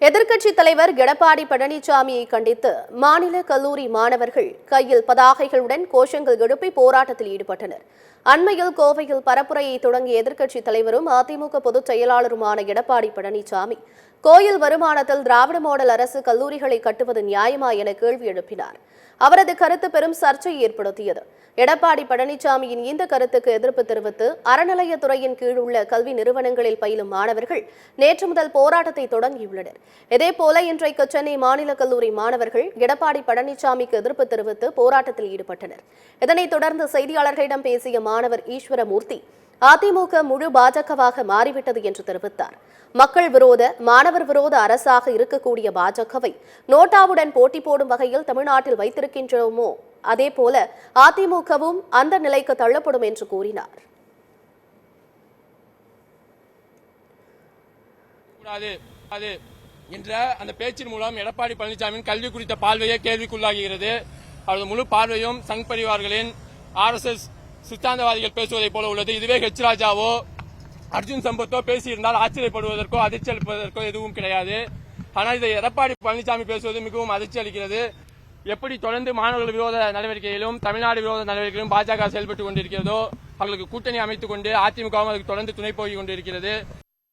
எதிர்க்கட்சித் தலைவர் எடப்பாடி பழனிசாமியை கண்டித்து மாநில கல்லூரி மாணவர்கள் கையில் பதாகைகளுடன் கோஷங்கள் எழுப்பி போராட்டத்தில் ஈடுபட்டனர். அண்மையில் கோவையில் பரப்புரையை தொடங்கிய எதிர்க்கட்சித் தலைவரும் அதிமுக பொதுச் செயலாளருமான எடப்பாடி பழனிசாமி கோயில் வருமானத்தில் திராவிட மாடல் அரசு கல்லூரிகளை கட்டுவது நியாயமா என கேள்வி எழுப்பினார். அவரது கருத்து பெரும் சர்ச்சையை ஏற்படுத்தியது. எடப்பாடி பழனிசாமியின் இந்த கருத்துக்கு எதிர்ப்பு தெரிவித்து அறநிலையத்துறையின் கீழ் உள்ள கல்வி நிறுவனங்களில் பயிலும் மாணவர்கள் நேற்று முதல் போராட்டத்தை தொடங்கியுள்ளனர். இதேபோல இன்றைக்கு சென்னை மாநில கல்லூரி மாணவர்கள் எடப்பாடி பழனிசாமிக்கு எதிர்ப்பு தெரிவித்து போராட்டத்தில் ஈடுபட்டனர். இதனைத் தொடர்ந்து செய்தியாளர்களிடம் பேசிய மாணவர் ஈஸ்வரமூர்த்தி, அதிமுக முழு பாஜகவாக மாறிவிட்டது என்று தெரிவித்தார். மக்கள் விரோத, மாணவர் விரோத அரசாக இருக்கக்கூடிய பாஜகவை நோட்டாவுடன் போட்டி போடும் வகையில் தமிழ்நாட்டில் வைத்திருக்கின்றோமோ அதேபோல அதிமுகவும் அந்த நிலைக்கு தள்ளப்படும் என்று கூறினார். என்ற அந்த பேச்சின் மூலம் எடப்பாடி பழனிசாமியின் கல்வி குறித்த பார்வையே கேள்விக்குள்ளாகிறது. அவரது முழு பார்வையும் சங் பரிவார்களின் RSS சித்தாந்தவாதிகள் பேசுவதை போல உள்ளது. இதுவே ஹெச் ராஜாவோ அர்ஜுன் சம்பத்தோ பேசியிருந்தால் ஆச்சரியப்படுவதற்கோ அதிர்ச்சி அளிப்பதற்கோ எதுவும் கிடையாது. ஆனால் இதை எடப்பாடி பழனிசாமி பேசுவது மிகவும் அதிர்ச்சி அளிக்கிறது. எப்படி தொடர்ந்து மாணவர்கள் விரோத நடவடிக்கையிலும் தமிழ்நாடு விரோத நடவடிக்கையிலும் பாஜக செயல்பட்டுக் கொண்டிருக்கிறதோ அவர்களுக்கு கூட்டணி அமைத்துக் கொண்டு அதிமுகவும் அதுக்கு தொடர்ந்து துணை போய் கொண்டிருக்கிறது.